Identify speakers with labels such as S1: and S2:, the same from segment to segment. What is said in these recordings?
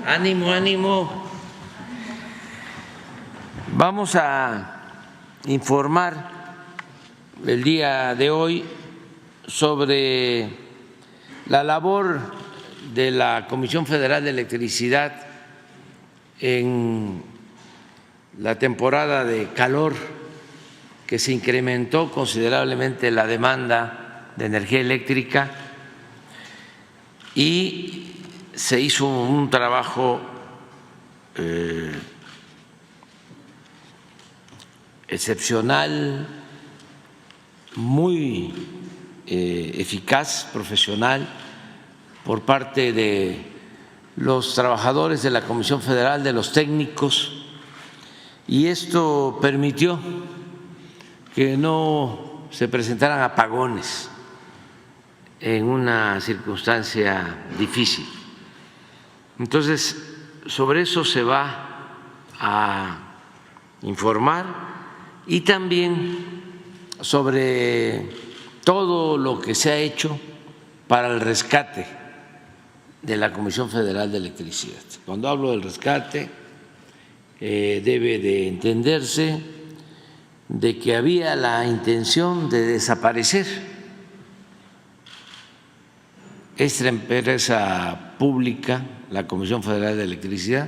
S1: Ánimo, ánimo. Vamos a informar el día de hoy sobre la labor de la Comisión Federal de Electricidad en la temporada de calor, que se incrementó considerablemente la demanda de energía eléctrica y se hizo un trabajo excepcional, muy eficaz, profesional, por parte de los trabajadores de la Comisión Federal, de los técnicos, y esto permitió que no se presentaran apagones en una circunstancia difícil. Entonces, sobre eso se va a informar y también sobre todo lo que se ha hecho para el rescate de la Comisión Federal de Electricidad. Cuando hablo del rescate, debe de entenderse de que había la intención de desaparecer esta empresa pública, la Comisión Federal de Electricidad,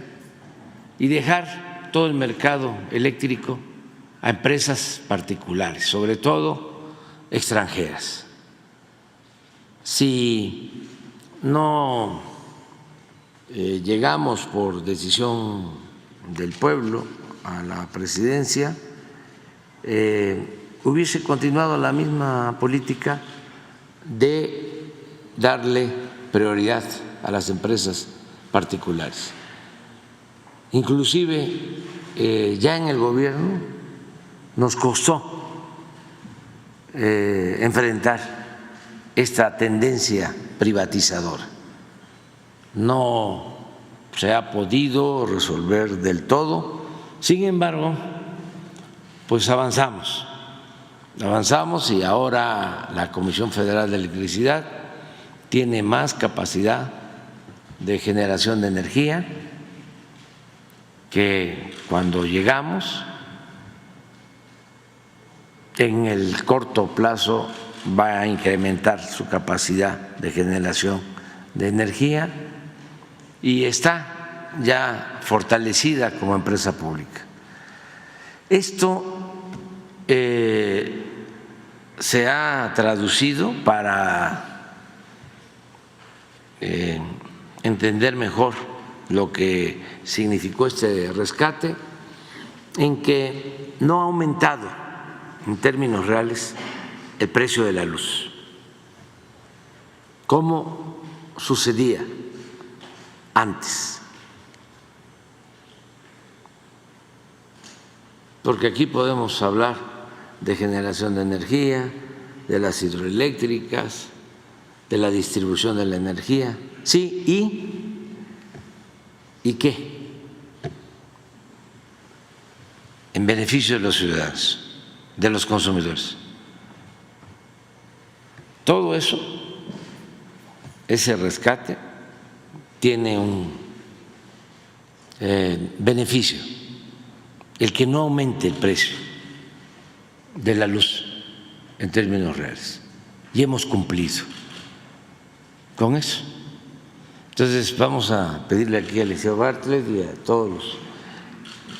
S1: y dejar todo el mercado eléctrico a empresas particulares, sobre todo extranjeras. Si no llegamos por decisión del pueblo a la presidencia, hubiese continuado la misma política de darle prioridad a las empresas particulares. Inclusive ya en el gobierno nos costó enfrentar esta tendencia privatizadora. No se ha podido resolver del todo, sin embargo, pues avanzamos y ahora la Comisión Federal de Electricidad tiene más capacidad de generación de energía que cuando llegamos. En el corto plazo va a incrementar su capacidad de generación de energía y está ya fortalecida como empresa pública. Esto se ha traducido, para entender mejor lo que significó este rescate, en que no ha aumentado en términos reales el precio de la luz, como sucedía antes. Porque aquí podemos hablar de generación de energía, de las hidroeléctricas, de la distribución de la energía, sí, ¿y qué? En beneficio de los ciudadanos, de los consumidores. Todo eso, ese rescate, tiene un beneficio, el que no aumente el precio de la luz en términos reales. Y hemos cumplido con eso. Entonces vamos a pedirle aquí al licenciado Bartlett y a todos los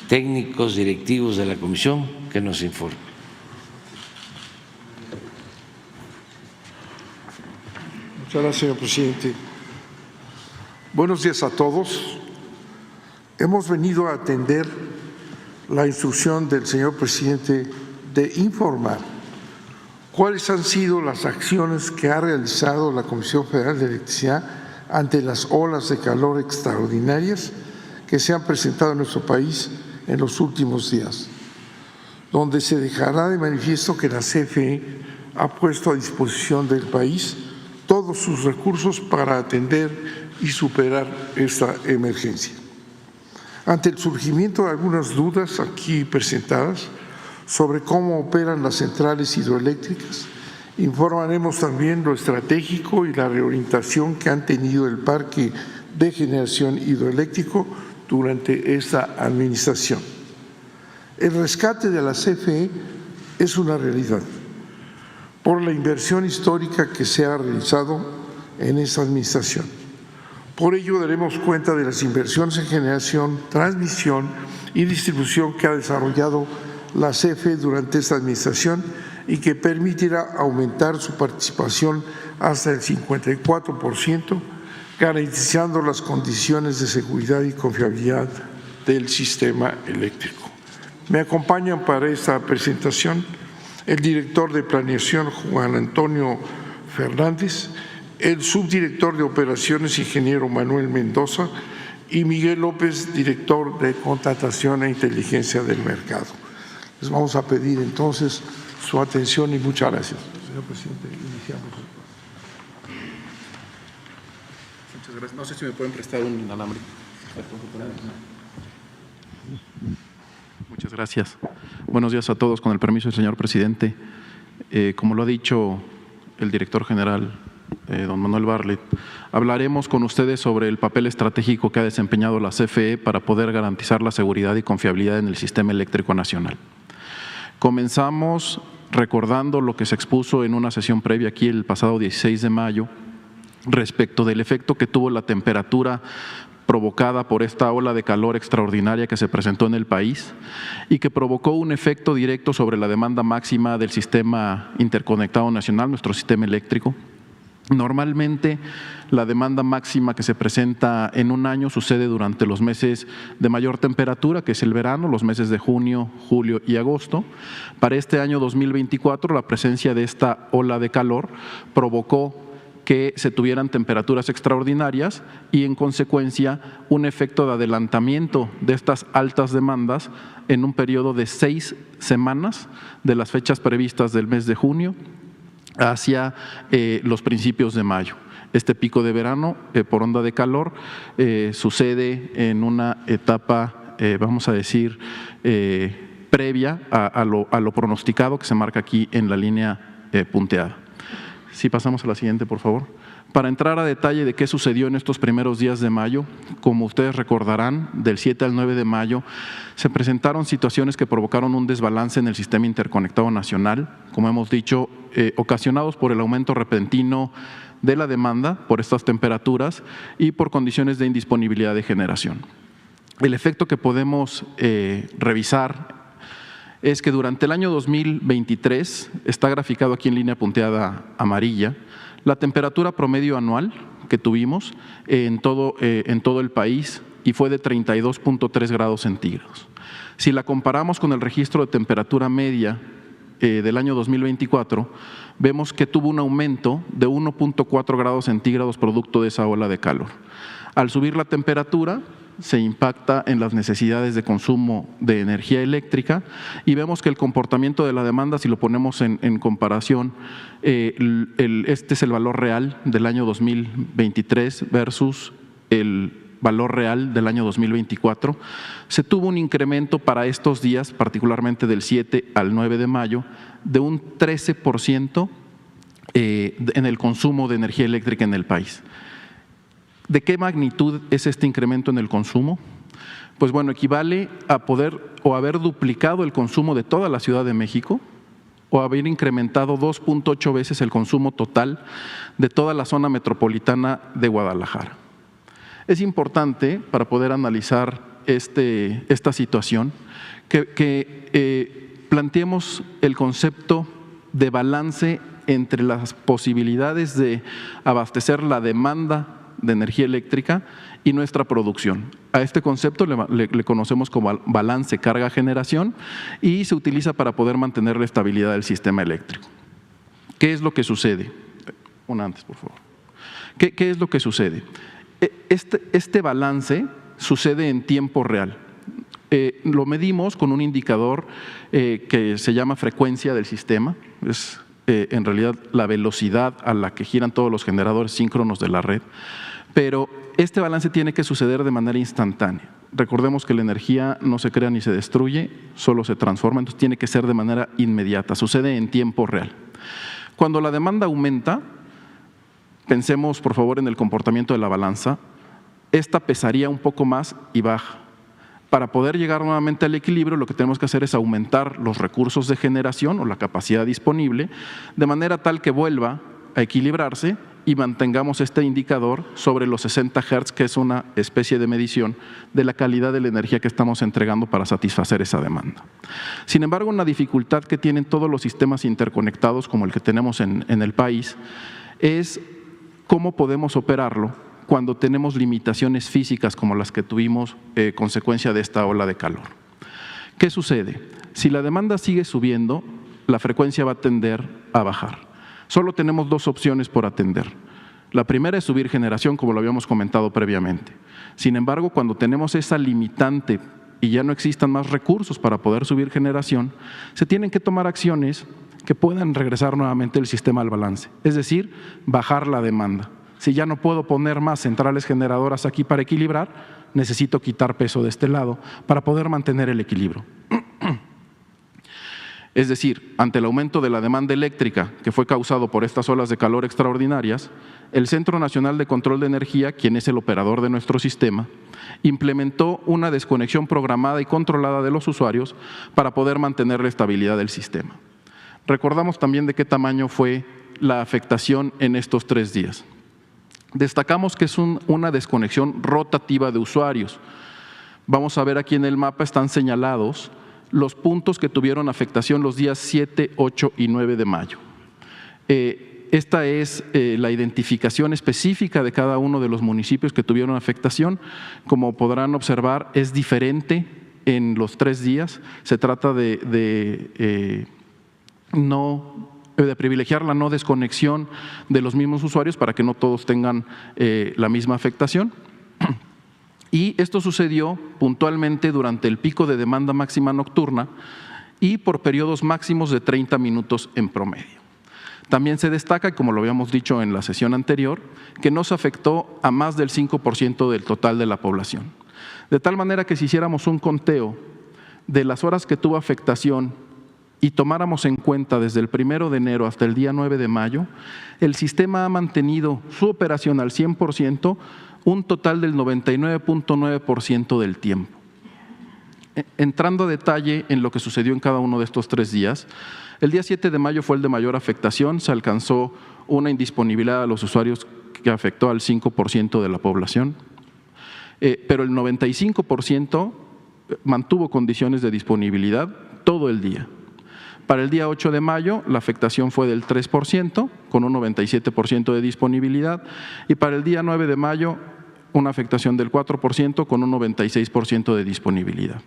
S1: técnicos directivos de la comisión que nos informen.
S2: Muchas gracias, señor presidente. Buenos días a todos. Hemos venido a atender la instrucción del señor presidente de informar cuáles han sido las acciones que ha realizado la Comisión Federal de Electricidad ante las olas de calor extraordinarias que se han presentado en nuestro país en los últimos días, donde se dejará de manifiesto que la CFE ha puesto a disposición del país todos sus recursos para atender y superar esta emergencia. Ante el surgimiento de algunas dudas aquí presentadas sobre cómo operan las centrales hidroeléctricas, informaremos también lo estratégico y la reorientación que han tenido el parque de generación hidroeléctrico durante esta administración. El rescate de la CFE es una realidad por la inversión histórica que se ha realizado en esta administración. Por ello daremos cuenta de las inversiones en generación, transmisión y distribución que ha desarrollado la CFE durante esta administración y que permitirá aumentar su participación hasta el 54%, garantizando las condiciones de seguridad y confiabilidad del sistema eléctrico. Me acompañan para esta presentación el director de Planeación, Juan Antonio Fernández, el subdirector de Operaciones, ingeniero Manuel Mendoza, y Miguel López, director de Contratación e Inteligencia del Mercado. Les vamos a pedir entonces su atención y muchas gracias. Señor presidente, iniciamos.
S3: Muchas gracias. No sé si me pueden prestar un inalámbrico. Muchas gracias. Buenos días a todos. Con el permiso del señor presidente, como lo ha dicho el director general, don Manuel Bartlett, hablaremos con ustedes sobre el papel estratégico que ha desempeñado la CFE para poder garantizar la seguridad y confiabilidad en el sistema eléctrico nacional. Comenzamos recordando lo que se expuso en una sesión previa aquí el pasado 16 de mayo respecto del efecto que tuvo la temperatura provocada por esta ola de calor extraordinaria que se presentó en el país y que provocó un efecto directo sobre la demanda máxima del sistema interconectado nacional, nuestro sistema eléctrico. Normalmente, la demanda máxima que se presenta en un año sucede durante los meses de mayor temperatura, que es el verano, los meses de junio, julio y agosto. Para este año 2024, la presencia de esta ola de calor provocó que se tuvieran temperaturas extraordinarias y, en consecuencia, un efecto de adelantamiento de estas altas demandas en un periodo de 6 semanas de las fechas previstas del mes de junio hacia los principios de mayo. Este pico de verano por onda de calor sucede en una etapa, vamos a decir, previa a lo pronosticado que se marca aquí en la línea punteada. Si pasamos a la siguiente, por favor. Para entrar a detalle de qué sucedió en estos primeros días de mayo, como ustedes recordarán, del 7 al 9 de mayo se presentaron situaciones que provocaron un desbalance en el sistema interconectado nacional, como hemos dicho, ocasionados por el aumento repentino de la demanda por estas temperaturas y por condiciones de indisponibilidad de generación. El efecto que podemos revisar es que durante el año 2023, está graficado aquí en línea punteada amarilla, la temperatura promedio anual que tuvimos en todo el país y fue de 32.3 grados centígrados. Si la comparamos con el registro de temperatura media del año 2024, vemos que tuvo un aumento de 1.4 grados centígrados producto de esa ola de calor. Al subir la temperatura, se impacta en las necesidades de consumo de energía eléctrica y vemos que el comportamiento de la demanda, si lo ponemos en comparación, este es el valor real del año 2023 versus el valor real del año 2024. Se tuvo un incremento para estos días, particularmente del 7 al 9 de mayo, de un 13% en el consumo de energía eléctrica en el país. ¿De qué magnitud es este incremento en el consumo? Pues bueno, equivale a poder o haber duplicado el consumo de toda la Ciudad de México o haber incrementado 2.8 veces el consumo total de toda la zona metropolitana de Guadalajara. Es importante para poder analizar esta situación que planteemos el concepto de balance entre las posibilidades de abastecer la demanda de energía eléctrica y nuestra producción. A este concepto le conocemos como balance carga-generación y se utiliza para poder mantener la estabilidad del sistema eléctrico. ¿Qué es lo que sucede? Una antes, por favor. ¿Qué es lo que sucede? Este balance sucede en tiempo real. Lo medimos con un indicador que se llama frecuencia del sistema. Es en realidad la velocidad a la que giran todos los generadores síncronos de la red. Pero este balance tiene que suceder de manera instantánea. Recordemos que la energía no se crea ni se destruye, solo se transforma, entonces tiene que ser de manera inmediata, sucede en tiempo real. Cuando la demanda aumenta, pensemos por favor en el comportamiento de la balanza, esta pesaría un poco más y baja. Para poder llegar nuevamente al equilibrio, lo que tenemos que hacer es aumentar los recursos de generación o la capacidad disponible, de manera tal que vuelva a equilibrarse y mantengamos este indicador sobre los 60 Hz, que es una especie de medición de la calidad de la energía que estamos entregando para satisfacer esa demanda. Sin embargo, una dificultad que tienen todos los sistemas interconectados como el que tenemos en el país es cómo podemos operarlo cuando tenemos limitaciones físicas como las que tuvimos consecuencia de esta ola de calor. ¿Qué sucede? Si la demanda sigue subiendo, la frecuencia va a tender a bajar. Solo tenemos dos opciones por atender. La primera es subir generación, como lo habíamos comentado previamente. Sin embargo, cuando tenemos esa limitante y ya no existan más recursos para poder subir generación, se tienen que tomar acciones que puedan regresar nuevamente el sistema al balance, es decir, bajar la demanda. Si ya no puedo poner más centrales generadoras aquí para equilibrar, necesito quitar peso de este lado para poder mantener el equilibrio. Es decir, ante el aumento de la demanda eléctrica que fue causado por estas olas de calor extraordinarias, el Centro Nacional de Control de Energía, quien es el operador de nuestro sistema, implementó una desconexión programada y controlada de los usuarios para poder mantener la estabilidad del sistema. Recordamos también de qué tamaño fue la afectación en estos 3 días. Destacamos que es una desconexión rotativa de usuarios. Vamos a ver aquí en el mapa, están señalados los puntos que tuvieron afectación los días 7, 8 y 9 de mayo. Esta es la identificación específica de cada uno de los municipios que tuvieron afectación. Como podrán observar, es diferente en los 3 días. Se trata de privilegiar la no desconexión de los mismos usuarios para que no todos tengan la misma afectación. Y esto sucedió puntualmente durante el pico de demanda máxima nocturna y por periodos máximos de 30 minutos en promedio. También se destaca, como lo habíamos dicho en la sesión anterior, que no se afectó a más del 5% del total de la población. De tal manera que si hiciéramos un conteo de las horas que tuvo afectación y tomáramos en cuenta desde el 1 de enero hasta el día 9 de mayo, el sistema ha mantenido su operación al 100%, un total del 99.9% del tiempo. Entrando a detalle en lo que sucedió en cada uno de estos 3 días, el día 7 de mayo fue el de mayor afectación, se alcanzó una indisponibilidad a los usuarios que afectó al 5% de la población, pero el 95% mantuvo condiciones de disponibilidad todo el día. Para el día 8 de mayo, la afectación fue del 3%, con un 97% de disponibilidad, y para el día 9 de mayo, una afectación del 4%, con un 96% de disponibilidad.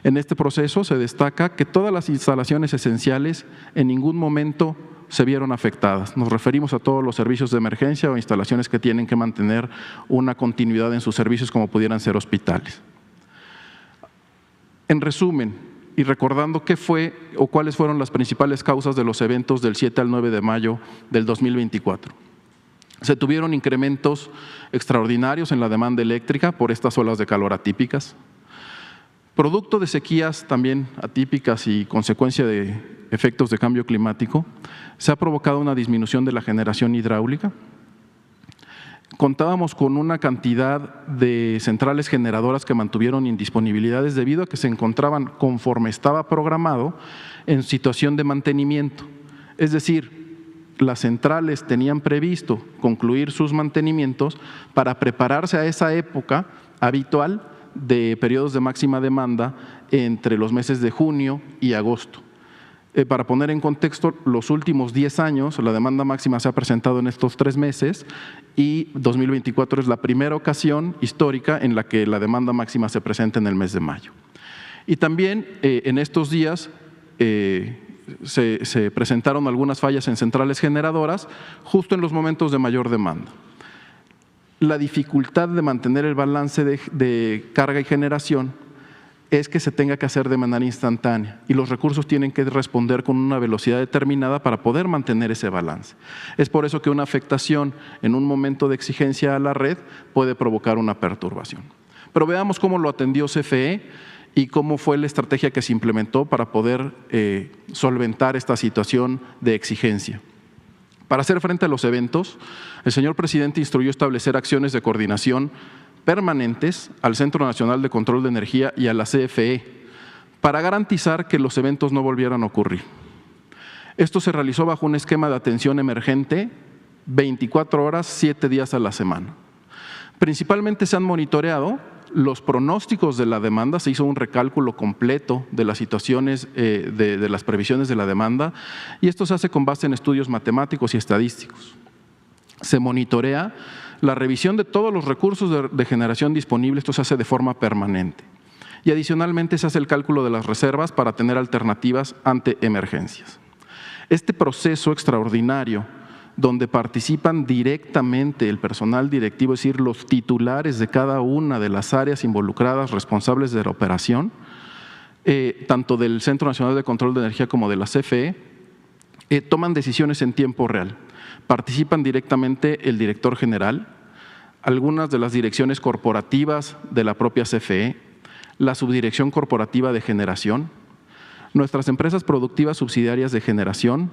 S3: En este proceso se destaca que todas las instalaciones esenciales en ningún momento se vieron afectadas. Nos referimos a todos los servicios de emergencia o instalaciones que tienen que mantener una continuidad en sus servicios, como pudieran ser hospitales. En resumen, y recordando qué fue o cuáles fueron las principales causas de los eventos del 7 al 9 de mayo del 2024. Se tuvieron incrementos extraordinarios en la demanda eléctrica por estas olas de calor atípicas. Producto de sequías también atípicas y consecuencia de efectos de cambio climático, se ha provocado una disminución de la generación hidráulica. Contábamos con una cantidad de centrales generadoras que mantuvieron indisponibilidades debido a que se encontraban, conforme estaba programado, en situación de mantenimiento. Es decir, las centrales tenían previsto concluir sus mantenimientos para prepararse a esa época habitual de periodos de máxima demanda entre los meses de junio y agosto. Para poner en contexto, los últimos 10 años, la demanda máxima se ha presentado en estos 3 meses y 2024 es la primera ocasión histórica en la que la demanda máxima se presenta en el mes de mayo. Y también en estos días se presentaron algunas fallas en centrales generadoras justo en los momentos de mayor demanda. La dificultad de mantener el balance de carga y generación es que se tenga que hacer de manera instantánea y los recursos tienen que responder con una velocidad determinada para poder mantener ese balance. Es por eso que una afectación en un momento de exigencia a la red puede provocar una perturbación. Pero veamos cómo lo atendió CFE y cómo fue la estrategia que se implementó para poder solventar esta situación de exigencia. Para hacer frente a los eventos, el señor presidente instruyó establecer acciones de coordinación permanentes al Centro Nacional de Control de Energía y a la CFE para garantizar que los eventos no volvieran a ocurrir. Esto se realizó bajo un esquema de atención emergente 24 horas, 7 días a la semana. Principalmente se han monitoreado los pronósticos de la demanda, se hizo un recálculo completo de las situaciones, de las previsiones de la demanda, y esto se hace con base en estudios matemáticos y estadísticos. Se monitorea la revisión de todos los recursos de generación disponibles, esto se hace de forma permanente. Y adicionalmente se hace el cálculo de las reservas para tener alternativas ante emergencias. Este proceso extraordinario, donde participan directamente el personal directivo, es decir, los titulares de cada una de las áreas involucradas responsables de la operación, tanto del Centro Nacional de Control de Energía como de la CFE, toman decisiones en tiempo real. Participan directamente el director general, algunas de las direcciones corporativas de la propia CFE, la subdirección corporativa de generación, nuestras empresas productivas subsidiarias de generación.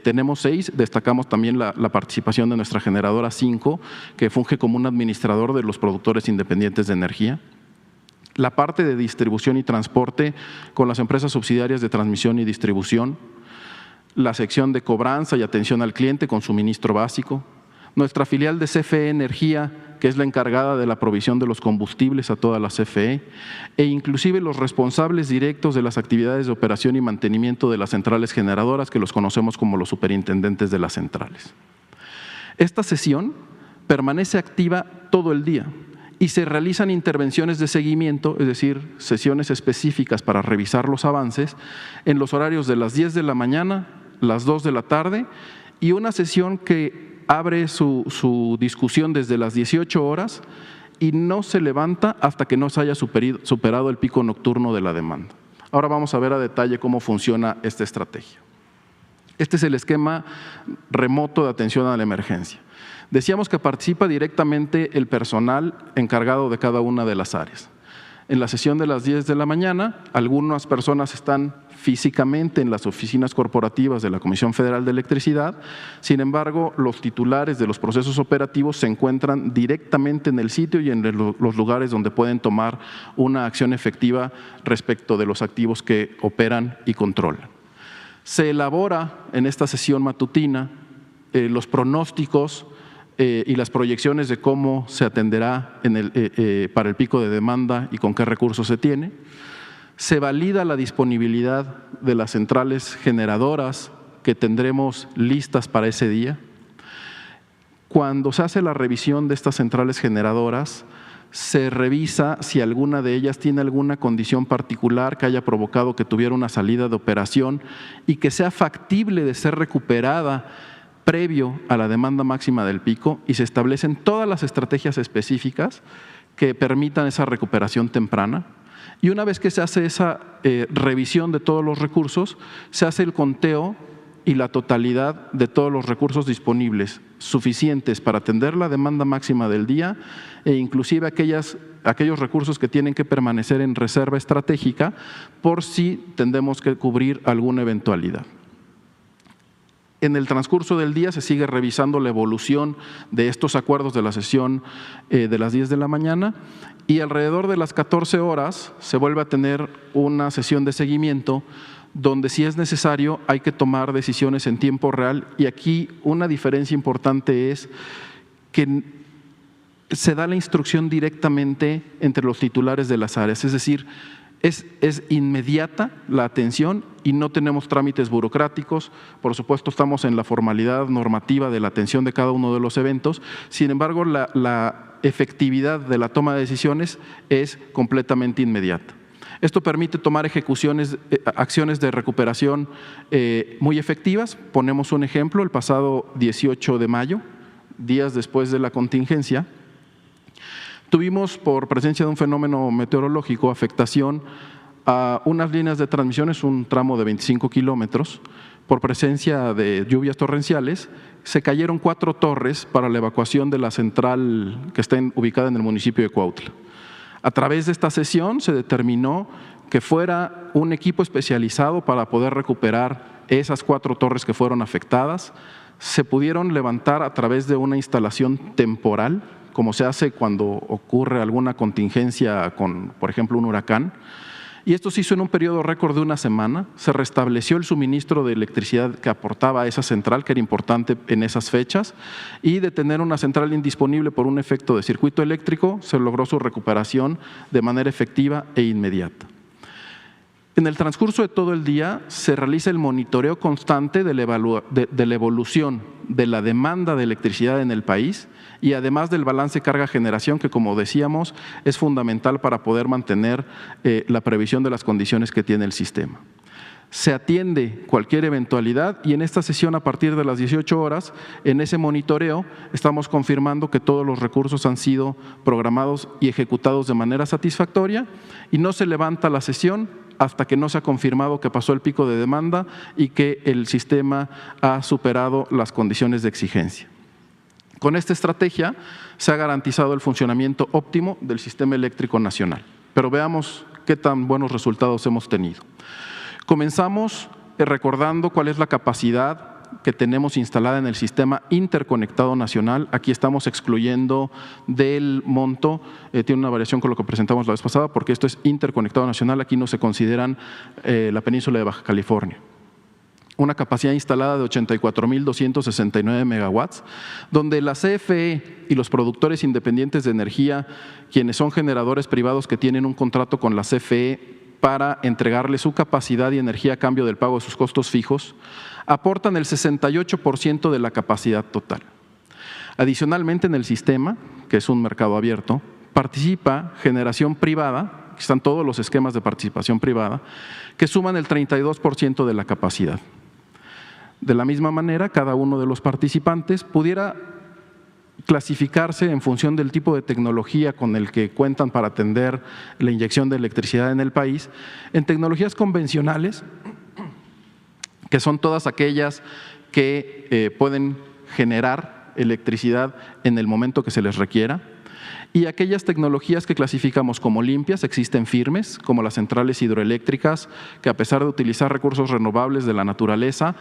S3: Tenemos 6, destacamos también la participación de nuestra generadora 5, que funge como un administrador de los productores independientes de energía. La parte de distribución y transporte con las empresas subsidiarias de transmisión y distribución. La sección de cobranza y atención al cliente con suministro básico. Nuestra filial de CFE Energía, que es la encargada de la provisión de los combustibles a toda la CFE, e inclusive los responsables directos de las actividades de operación y mantenimiento de las centrales generadoras, que los conocemos como los superintendentes de las centrales. Esta sesión permanece activa todo el día y se realizan intervenciones de seguimiento, es decir, sesiones específicas para revisar los avances en los horarios de las 10 de la mañana, las 2 de la tarde y una sesión que abre su discusión desde las 18 horas y no se levanta hasta que no se haya superado el pico nocturno de la demanda. Ahora vamos a ver a detalle cómo funciona esta estrategia. Este es el esquema remoto de atención a la emergencia. Decíamos que participa directamente el personal encargado de cada una de las áreas. En la sesión de las 10 de la mañana, algunas personas están físicamente en las oficinas corporativas de la Comisión Federal de Electricidad. Sin embargo, los titulares de los procesos operativos se encuentran directamente en el sitio y en los lugares donde pueden tomar una acción efectiva respecto de los activos que operan y controlan. Se elabora en esta sesión matutina los pronósticos y las proyecciones de cómo se atenderá para el pico de demanda y con qué recursos se tiene. Se valida la disponibilidad de las centrales generadoras que tendremos listas para ese día. Cuando se hace la revisión de estas centrales generadoras, se revisa si alguna de ellas tiene alguna condición particular que haya provocado que tuviera una salida de operación y que sea factible de ser recuperada previo a la demanda máxima del pico, y se establecen todas las estrategias específicas que permitan esa recuperación temprana. Y una vez que se hace esa revisión de todos los recursos, se hace el conteo y la totalidad de todos los recursos disponibles, suficientes para atender la demanda máxima del día e inclusive aquellos recursos que tienen que permanecer en reserva estratégica por si tendremos que cubrir alguna eventualidad. En el transcurso del día se sigue revisando la evolución de estos acuerdos de la sesión de las 10 de la mañana y alrededor de las 14 horas se vuelve a tener una sesión de seguimiento donde, si es necesario, hay que tomar decisiones en tiempo real, y aquí una diferencia importante es que se da la instrucción directamente entre los titulares de las áreas, es decir, es inmediata la atención y no tenemos trámites burocráticos. Por supuesto, estamos en la formalidad normativa de la atención de cada uno de los eventos. Sin embargo, la efectividad de la toma de decisiones es completamente inmediata. Esto permite tomar acciones de recuperación muy efectivas. Ponemos un ejemplo: el pasado 18 de mayo, días después de la contingencia, tuvimos, por presencia de un fenómeno meteorológico, afectación a unas líneas de transmisión, es un tramo de 25 kilómetros, por presencia de lluvias torrenciales. Se cayeron 4 torres para la evacuación de la central que está ubicada en el municipio de Cuautla. A través de esta sesión se determinó que fuera un equipo especializado para poder recuperar esas 4 torres que fueron afectadas. Se pudieron levantar a través de una instalación temporal como se hace cuando ocurre alguna contingencia con, por ejemplo, un huracán. Y esto se hizo en un periodo récord de una semana. Se restableció el suministro de electricidad que aportaba a esa central, que era importante en esas fechas, y de tener una central indisponible por un efecto de circuito eléctrico, se logró su recuperación de manera efectiva e inmediata. En el transcurso de todo el día se realiza el monitoreo constante de la evolución de la demanda de electricidad en el país y además del balance carga-generación que, como decíamos, es fundamental para poder mantener la previsión de las condiciones que tiene el sistema. Se atiende cualquier eventualidad y en esta sesión a partir de las 18 horas, en ese monitoreo, estamos confirmando que todos los recursos han sido programados y ejecutados de manera satisfactoria y no se levanta la sesión hasta que no se ha confirmado que pasó el pico de demanda y que el sistema ha superado las condiciones de exigencia. Con esta estrategia se ha garantizado el funcionamiento óptimo del sistema eléctrico nacional. Pero veamos qué tan buenos resultados hemos tenido. Comenzamos recordando cuál es la capacidad que tenemos instalada en el sistema interconectado nacional. Aquí estamos excluyendo del monto, tiene una variación con lo que presentamos la vez pasada, porque esto es interconectado nacional, aquí no se consideran la península de Baja California. Una capacidad instalada de 84.269 megawatts, donde la CFE y los productores independientes de energía, quienes son generadores privados que tienen un contrato con la CFE para entregarle su capacidad y energía a cambio del pago de sus costos fijos, aportan el 68% de la capacidad total. Adicionalmente, en el sistema, que es un mercado abierto, participa generación privada, que están todos los esquemas de participación privada, que suman el 32% de la capacidad. De la misma manera, cada uno de los participantes pudiera clasificarse en función del tipo de tecnología con el que cuentan para atender la inyección de electricidad en el país, en tecnologías convencionales, que son todas aquellas que pueden generar electricidad en el momento que se les requiera, y aquellas tecnologías que clasificamos como limpias, existen firmes, como las centrales hidroeléctricas, que a pesar de utilizar recursos renovables de la naturaleza,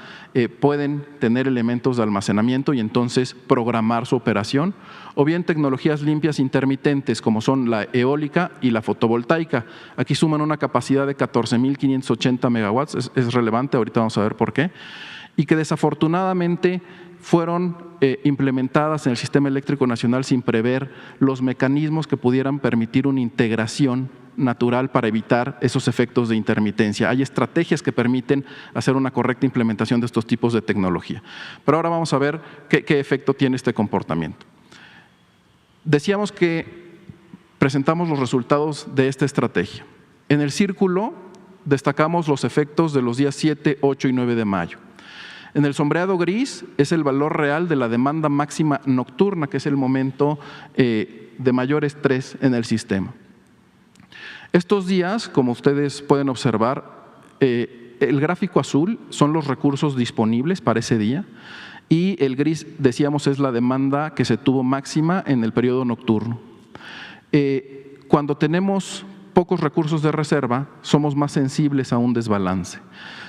S3: pueden tener elementos de almacenamiento y entonces programar su operación, o bien tecnologías limpias intermitentes, como son la eólica y la fotovoltaica. Aquí suman una capacidad de 14.580 megawatts, es relevante, ahorita vamos a ver por qué, y que desafortunadamente fueron implementadas en el sistema eléctrico nacional sin prever los mecanismos que pudieran permitir una integración natural para evitar esos efectos de intermitencia. Hay estrategias que permiten hacer una correcta implementación de estos tipos de tecnología. Pero ahora vamos a ver qué efecto tiene este comportamiento. Decíamos que presentamos los resultados de esta estrategia. En el círculo destacamos los efectos de los días 7, 8 y 9 de mayo. En el sombreado gris es el valor real de la demanda máxima nocturna, que es el momento de mayor estrés en el sistema. Estos días, como ustedes pueden observar, el gráfico azul son los recursos disponibles para ese día y el gris, decíamos, es la demanda que se tuvo máxima en el periodo nocturno. Cuando tenemos pocos recursos de reserva, somos más sensibles a un desbalance.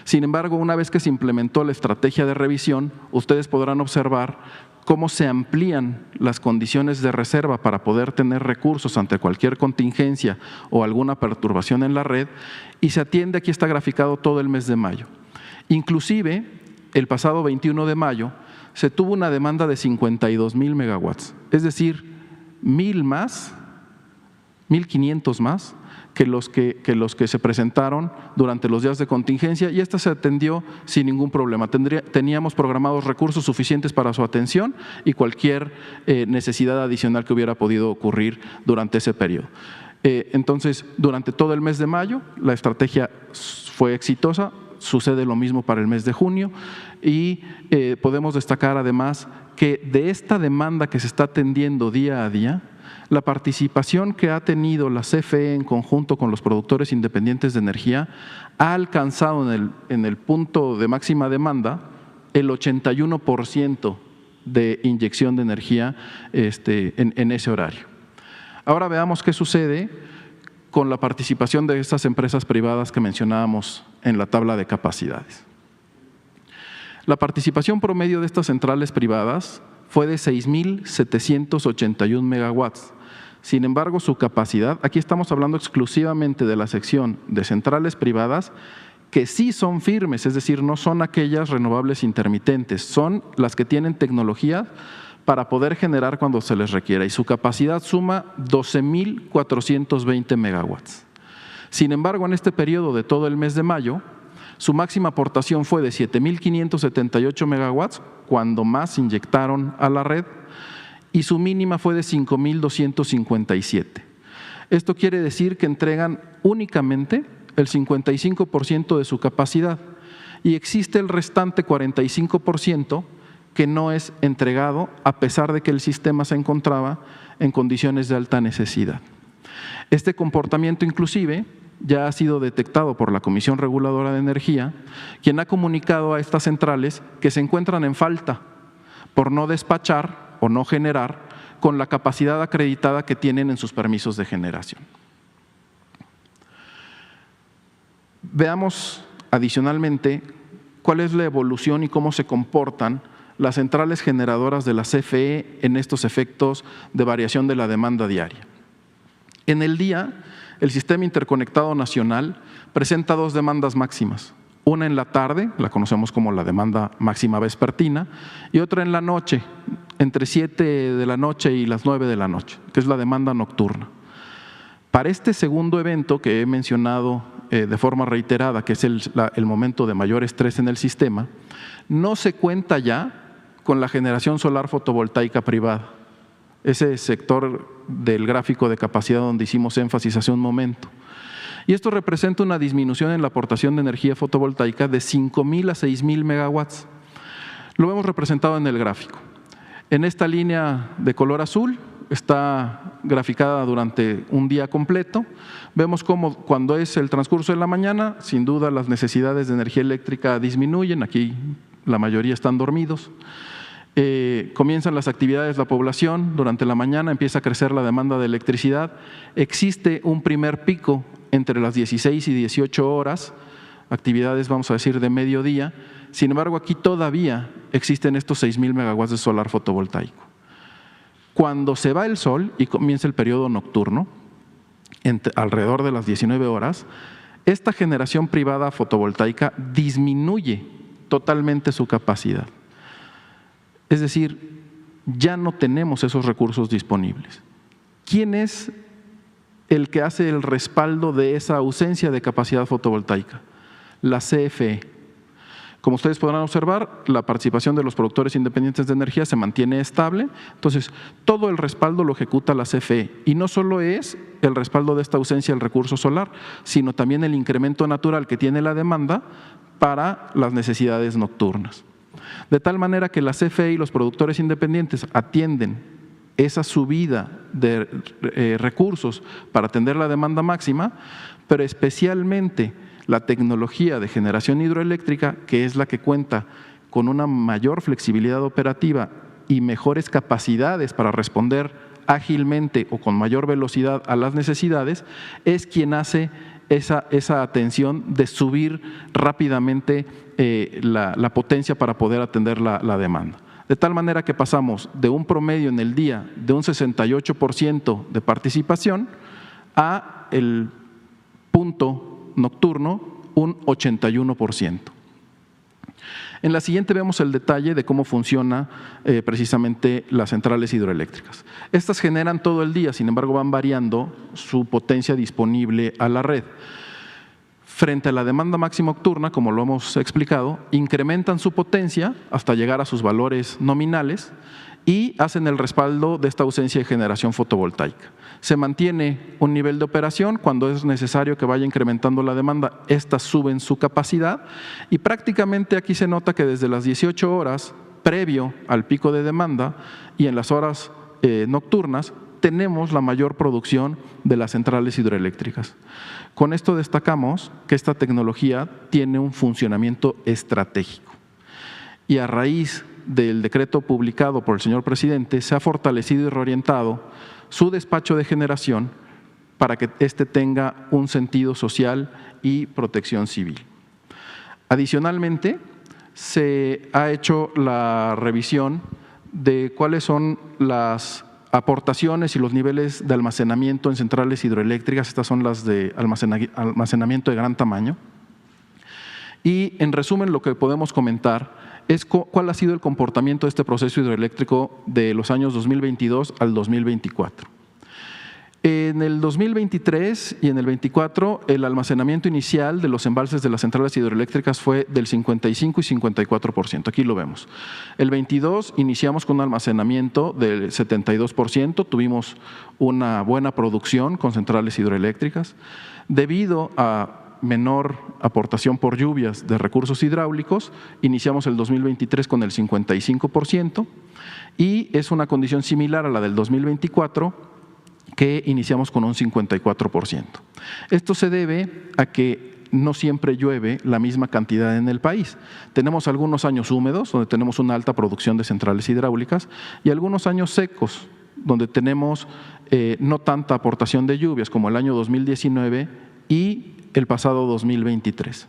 S3: Sin embargo, una vez que se implementó la estrategia de revisión, ustedes podrán observar cómo se amplían las condiciones de reserva para poder tener recursos ante cualquier contingencia o alguna perturbación en la red, y se atiende, aquí está graficado todo el mes de mayo. Inclusive, el pasado 21 de mayo, se tuvo una demanda de 52.000 megawatts, es decir, 1.000 más, 1.500 más, que los que se presentaron durante los días de contingencia, y esta se atendió sin ningún problema. Teníamos programados recursos suficientes para su atención y cualquier necesidad adicional que hubiera podido ocurrir durante ese periodo. Entonces, durante todo el mes de mayo, la estrategia fue exitosa, sucede lo mismo para el mes de junio y podemos destacar además que de esta demanda que se está atendiendo día a día, la participación que ha tenido la CFE en conjunto con los productores independientes de energía ha alcanzado en el punto de máxima demanda el 81% de inyección de energía en ese horario. Ahora veamos qué sucede con la participación de estas empresas privadas que mencionábamos en la tabla de capacidades. La participación promedio de estas centrales privadas fue de 6.781 megawatts. Sin embargo, su capacidad, aquí estamos hablando exclusivamente de la sección de centrales privadas, que sí son firmes, es decir, no son aquellas renovables intermitentes, son las que tienen tecnología para poder generar cuando se les requiera, y su capacidad suma 12.420 megawatts. Sin embargo, en este periodo de todo el mes de mayo, su máxima aportación fue de 7.578 megawatts, cuando más inyectaron a la red, y su mínima fue de 5.257. Esto quiere decir que entregan únicamente el 55% de su capacidad y existe el restante 45% que no es entregado a pesar de que el sistema se encontraba en condiciones de alta necesidad. Este comportamiento inclusive ya ha sido detectado por la Comisión Reguladora de Energía, quien ha comunicado a estas centrales que se encuentran en falta por no despachar o no generar con la capacidad acreditada que tienen en sus permisos de generación. Veamos adicionalmente cuál es la evolución y cómo se comportan las centrales generadoras de la CFE en estos efectos de variación de la demanda diaria. En el día, el Sistema Interconectado Nacional presenta dos demandas máximas. Una en la tarde, la conocemos como la demanda máxima vespertina, y otra en la noche, entre 7 de la noche y las 9 de la noche, que es la demanda nocturna. Para este segundo evento que he mencionado de forma reiterada, que es el momento de mayor estrés en el sistema, no se cuenta ya con la generación solar fotovoltaica privada, ese sector del gráfico de capacidad donde hicimos énfasis hace un momento. Y esto representa una disminución en la aportación de energía fotovoltaica de 5.000 a 6.000 megawatts. Lo hemos representado en el gráfico. En esta línea de color azul está graficada durante un día completo. Vemos cómo cuando es el transcurso de la mañana, sin duda las necesidades de energía eléctrica disminuyen, aquí la mayoría están dormidos. Comienzan las actividades de la población, durante la mañana empieza a crecer la demanda de electricidad, existe un primer pico entre las 16 y 18 horas, actividades vamos a decir de mediodía, sin embargo aquí todavía existen estos 6.000 megawatts de solar fotovoltaico. Cuando se va el sol y comienza el periodo nocturno, alrededor de las 19 horas, esta generación privada fotovoltaica disminuye totalmente su capacidad. Es decir, ya no tenemos esos recursos disponibles. ¿Quién es el que hace el respaldo de esa ausencia de capacidad fotovoltaica? La CFE. Como ustedes podrán observar, la participación de los productores independientes de energía se mantiene estable, entonces todo el respaldo lo ejecuta la CFE. Y no solo es el respaldo de esta ausencia del recurso solar, sino también el incremento natural que tiene la demanda para las necesidades nocturnas. De tal manera que la CFE y los productores independientes atienden esa subida de recursos para atender la demanda máxima, pero especialmente la tecnología de generación hidroeléctrica, que es la que cuenta con una mayor flexibilidad operativa y mejores capacidades para responder ágilmente o con mayor velocidad a las necesidades, es quien hace esa atención de subir rápidamente la potencia para poder atender la demanda. De tal manera que pasamos de un promedio en el día de un 68% de participación a el punto nocturno un 81%. En la siguiente vemos el detalle de cómo funciona precisamente las centrales hidroeléctricas. Estas generan todo el día, sin embargo van variando su potencia disponible a la red. Frente a la demanda máxima nocturna, como lo hemos explicado, incrementan su potencia hasta llegar a sus valores nominales y hacen el respaldo de esta ausencia de generación fotovoltaica. Se mantiene un nivel de operación, cuando es necesario que vaya incrementando la demanda, estas suben su capacidad y prácticamente aquí se nota que desde las 18 horas previo al pico de demanda y en las horas nocturnas tenemos la mayor producción de las centrales hidroeléctricas. Con esto destacamos que esta tecnología tiene un funcionamiento estratégico y a raíz del decreto publicado por el señor presidente se ha fortalecido y reorientado su despacho de generación para que éste tenga un sentido social y protección civil. Adicionalmente, se ha hecho la revisión de cuáles son las aportaciones y los niveles de almacenamiento en centrales hidroeléctricas. Estas son las de almacenamiento de gran tamaño. Y en resumen, lo que podemos comentar es cuál ha sido el comportamiento de este proceso hidroeléctrico de los años 2022 al 2024. En el 2023 y en el 24, el almacenamiento inicial de los embalses de las centrales hidroeléctricas fue del 55 y 54%. Aquí lo vemos. El 22 iniciamos con un almacenamiento del 72%, tuvimos una buena producción con centrales hidroeléctricas. Debido a menor aportación por lluvias de recursos hidráulicos, iniciamos el 2023 con el 55% y es una condición similar a la del 2024, que iniciamos con un 54%. Esto se debe a que no siempre llueve la misma cantidad en el país. Tenemos algunos años húmedos, donde tenemos una alta producción de centrales hidráulicas, y algunos años secos, donde tenemos no tanta aportación de lluvias, como el año 2019 y el pasado 2023.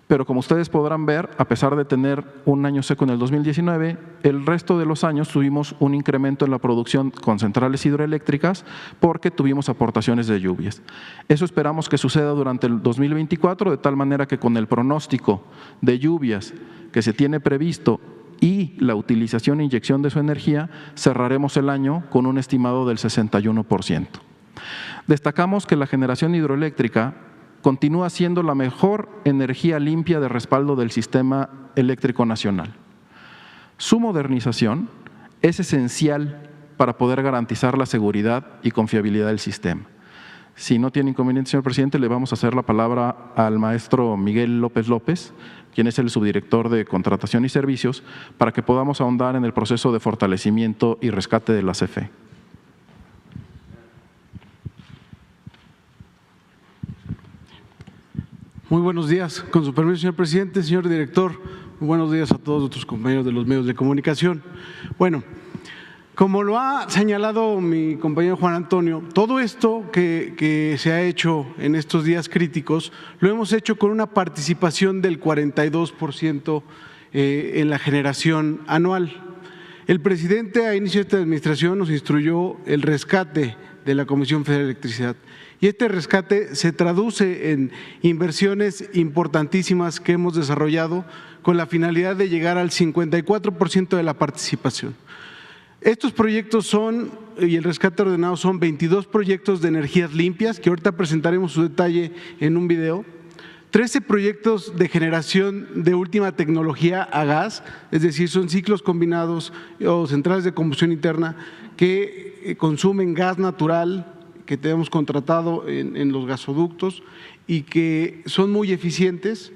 S3: Pero como ustedes podrán ver, a pesar de tener un año seco en el 2019, el resto de los años tuvimos un incremento en la producción con centrales hidroeléctricas porque tuvimos aportaciones de lluvias. Eso esperamos que suceda durante el 2024, de tal manera que con el pronóstico de lluvias que se tiene previsto y la utilización e inyección de su energía, cerraremos el año con un estimado del 61%. Destacamos que la generación hidroeléctrica continúa siendo la mejor energía limpia de respaldo del sistema eléctrico nacional. Su modernización es esencial para poder garantizar la seguridad y confiabilidad del sistema. Si no tiene inconveniente, señor presidente, le vamos a hacer la palabra al maestro Miguel López López, quien es el subdirector de Contratación y Servicios, para que podamos ahondar en el proceso de fortalecimiento y rescate de la CFE.
S4: Muy buenos días. Con su permiso, señor presidente, señor director, muy buenos días a todos nuestros compañeros de los medios de comunicación. Bueno, como lo ha señalado mi compañero Juan Antonio, todo esto que se ha hecho en estos días críticos, lo hemos hecho con una participación del 42% en la generación anual. El presidente a inicio de esta administración nos instruyó el rescate de la Comisión Federal de Electricidad. Y este rescate se traduce en inversiones importantísimas que hemos desarrollado con la finalidad de llegar al 54% de la participación. Estos proyectos son, y el rescate ordenado son 22 proyectos de energías limpias, que ahorita presentaremos su detalle en un video, 13 proyectos de generación de última tecnología a gas, es decir, son ciclos combinados o centrales de combustión interna que consumen gas natural, que tenemos contratado en los gasoductos y que son muy eficientes.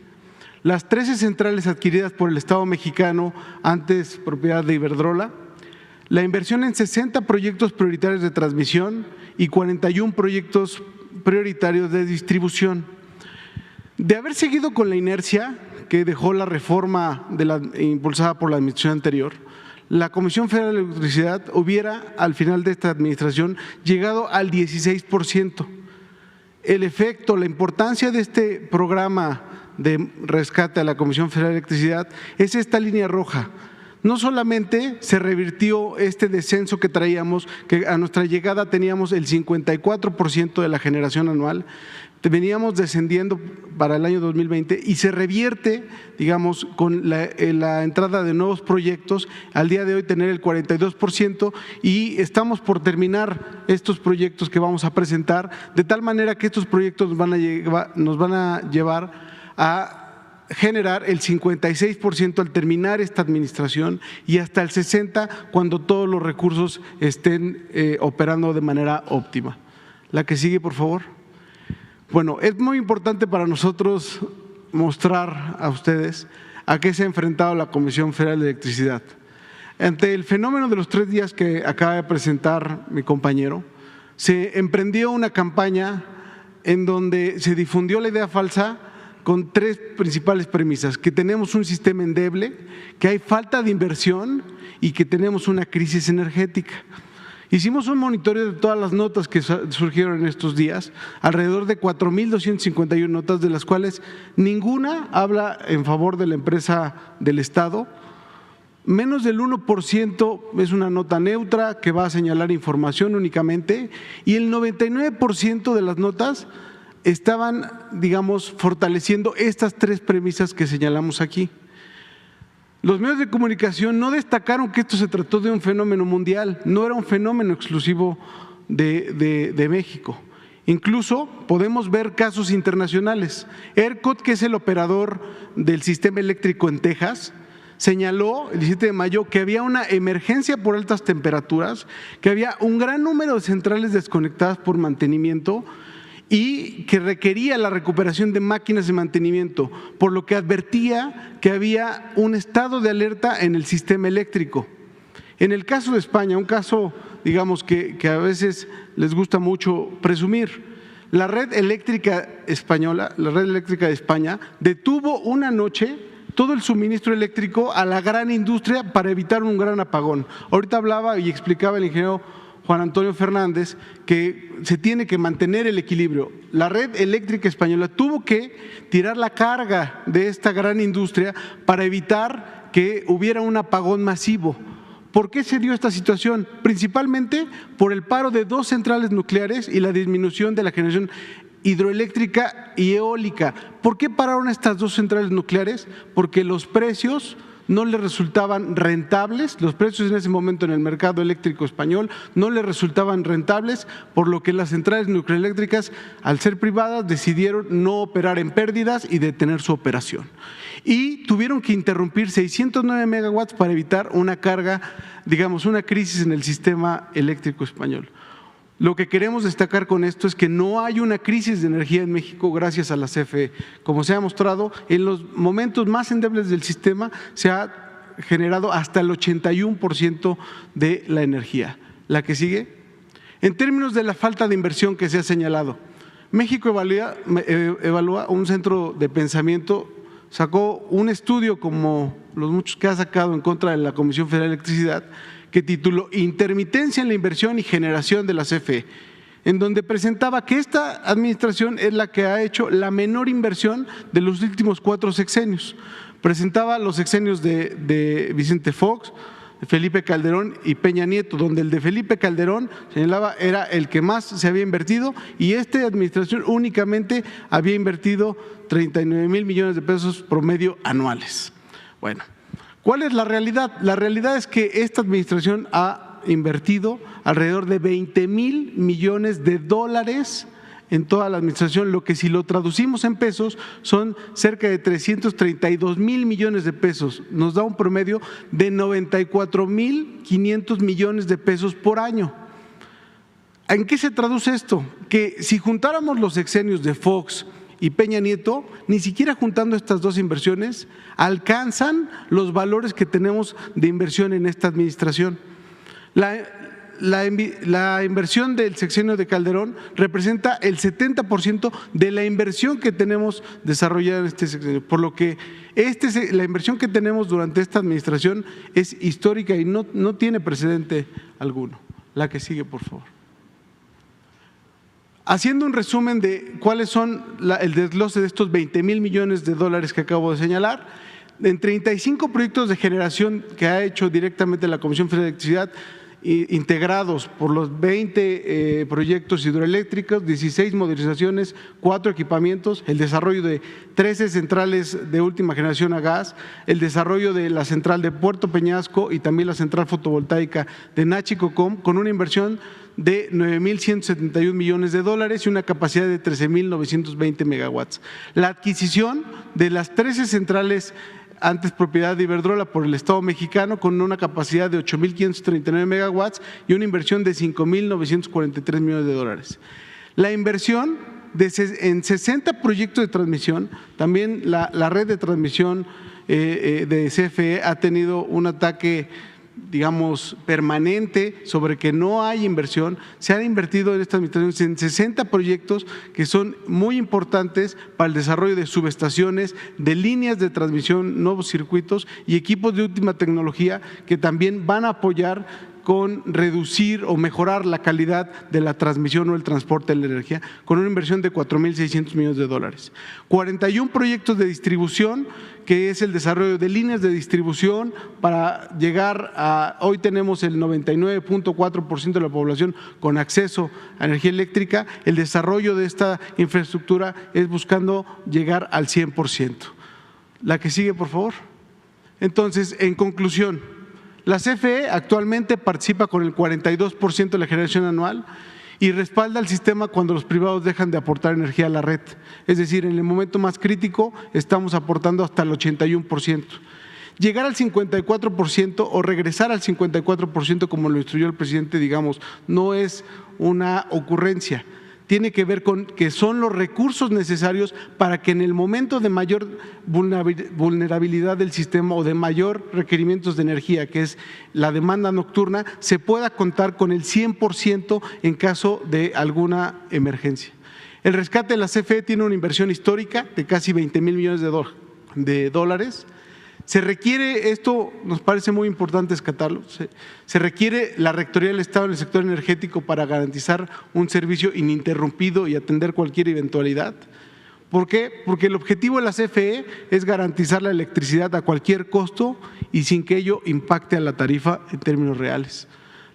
S4: Las 13 centrales adquiridas por el Estado mexicano, antes propiedad de Iberdrola, la inversión en 60 proyectos prioritarios de transmisión y 41 proyectos prioritarios de distribución. De haber seguido con la inercia que dejó la reforma impulsada por la administración anterior, la Comisión Federal de Electricidad hubiera, al final de esta administración, llegado al 16%. El efecto, la importancia de este programa de rescate a la Comisión Federal de Electricidad es esta línea roja. No solamente se revirtió este descenso que traíamos, que a nuestra llegada teníamos el 54% de la generación anual, veníamos descendiendo para el año 2020 y se revierte, digamos, con la entrada de nuevos proyectos, al día de hoy tener el 42% y estamos por terminar estos proyectos que vamos a presentar, de tal manera que estos proyectos nos van a llevar a generar el 56% al terminar esta administración y hasta el 60% cuando todos los recursos estén operando de manera óptima. La que sigue, por favor. Bueno, es muy importante para nosotros mostrar a ustedes a qué se ha enfrentado la Comisión Federal de Electricidad. Ante el fenómeno de los 3 días que acaba de presentar mi compañero, se emprendió una campaña en donde se difundió la idea falsa con 3 principales premisas: que tenemos un sistema endeble, que hay falta de inversión y que tenemos una crisis energética. Hicimos un monitoreo de todas las notas que surgieron en estos días, alrededor de 4,251 notas, de las cuales ninguna habla en favor de la empresa del Estado, menos del 1% es una nota neutra que va a señalar información únicamente, y el 99% de las notas estaban, digamos, fortaleciendo estas tres premisas que señalamos aquí. Los medios de comunicación no destacaron que esto se trató de un fenómeno mundial, no era un fenómeno exclusivo de México. Incluso podemos ver casos internacionales. ERCOT, que es el operador del sistema eléctrico en Texas, señaló el 17 de mayo que había una emergencia por altas temperaturas, que había un gran número de centrales desconectadas por mantenimiento y que requería la recuperación de máquinas de mantenimiento, por lo que advertía que había un estado de alerta en el sistema eléctrico. En el caso de España, un caso, digamos, que a veces les gusta mucho presumir, la red eléctrica española, la red eléctrica de España, detuvo una noche todo el suministro eléctrico a la gran industria para evitar un gran apagón. Ahorita hablaba y explicaba el ingeniero Juan Antonio Fernández que se tiene que mantener el equilibrio. La red eléctrica española tuvo que tirar la carga de esta gran industria para evitar que hubiera un apagón masivo. ¿Por qué se dio esta situación? Principalmente por el paro de 2 centrales nucleares y la disminución de la generación hidroeléctrica y eólica. ¿Por qué pararon estas 2 centrales nucleares? Porque los precios no le resultaban rentables, los precios en ese momento en el mercado eléctrico español no le resultaban rentables, por lo que las centrales nucleoeléctricas, al ser privadas, decidieron no operar en pérdidas y detener su operación. Y tuvieron que interrumpir 609 megawatts para evitar una carga, digamos, una crisis en el sistema eléctrico español. Lo que queremos destacar con esto es que no hay una crisis de energía en México gracias a la CFE. Como se ha mostrado, en los momentos más endebles del sistema se ha generado hasta el 81% de la energía. La que sigue. En términos de la falta de inversión que se ha señalado, México evalúa un centro de pensamiento, sacó un estudio como los muchos que ha sacado en contra de la Comisión Federal de Electricidad, que tituló Intermitencia en la inversión y generación de la CFE, en donde presentaba que esta administración es la que ha hecho la menor inversión de los últimos 4 sexenios. Presentaba los sexenios de Vicente Fox, Felipe Calderón y Peña Nieto, donde el de Felipe Calderón señalaba era el que más se había invertido y esta administración únicamente había invertido 39,000 millones de pesos promedio anuales. Bueno, ¿cuál es la realidad? La realidad es que esta administración ha invertido alrededor de 20,000 millones de dólares en toda la administración, lo que si lo traducimos en pesos son cerca de 332,000 millones de pesos. Nos da un promedio de 94,500 millones de pesos por año. ¿En qué se traduce esto? Que si juntáramos los sexenios de Fox y Peña Nieto, ni siquiera juntando estas 2 inversiones, alcanzan los valores que tenemos de inversión en esta administración. La inversión del sexenio de Calderón representa el 70% de la inversión que tenemos desarrollada en este sexenio, por lo que la inversión que tenemos durante esta administración es histórica y no tiene precedente alguno. La que sigue, por favor. Haciendo un resumen de cuáles son el desglose de estos 20,000 millones de dólares que acabo de señalar, en 35 proyectos de generación que ha hecho directamente la Comisión Federal de Electricidad, integrados por los 20 proyectos hidroeléctricos, 16 modernizaciones, 4 equipamientos, el desarrollo de 13 centrales de última generación a gas, el desarrollo de la central de Puerto Peñasco y también la central fotovoltaica de Nachicocom, con una inversión de 9,171 millones de dólares y una capacidad de 13,920 megawatts. La adquisición de las 13 centrales antes propiedad de Iberdrola por el Estado mexicano con una capacidad de 8,539 megawatts y una inversión de 5,943 millones de dólares. La inversión en 60 proyectos de transmisión, también la red de transmisión de CFE ha tenido un ataque, digamos, permanente sobre que no hay inversión. Se han invertido en esta administración en 60 proyectos que son muy importantes para el desarrollo de subestaciones, de líneas de transmisión, nuevos circuitos y equipos de última tecnología que también van a apoyar con reducir o mejorar la calidad de la transmisión o el transporte de la energía, con una inversión de $4,600 millones. 41 proyectos de distribución, que es el desarrollo de líneas de distribución para llegar a, hoy tenemos el 99.4% de la población con acceso a energía eléctrica. El desarrollo de esta infraestructura es buscando llegar al 100%. La que sigue, por favor. Entonces, en conclusión, la CFE actualmente participa con el 42% de la generación anual y respalda el sistema cuando los privados dejan de aportar energía a la red. Es decir, en el momento más crítico estamos aportando hasta el 81%. Llegar al 54% o regresar al 54%, como lo instruyó el presidente, digamos, no es una ocurrencia. Tiene que ver con que son los recursos necesarios para que en el momento de mayor vulnerabilidad del sistema o de mayor requerimientos de energía, que es la demanda nocturna, se pueda contar con el 100% en caso de alguna emergencia. El rescate de la CFE tiene una inversión histórica de casi $20,000 millones de dólares. Se requiere, esto nos parece muy importante rescatarlo, se requiere la Rectoría del Estado en el sector energético para garantizar un servicio ininterrumpido y atender cualquier eventualidad. ¿Por qué? Porque el objetivo de la CFE es garantizar la electricidad a cualquier costo y sin que ello impacte a la tarifa en términos reales.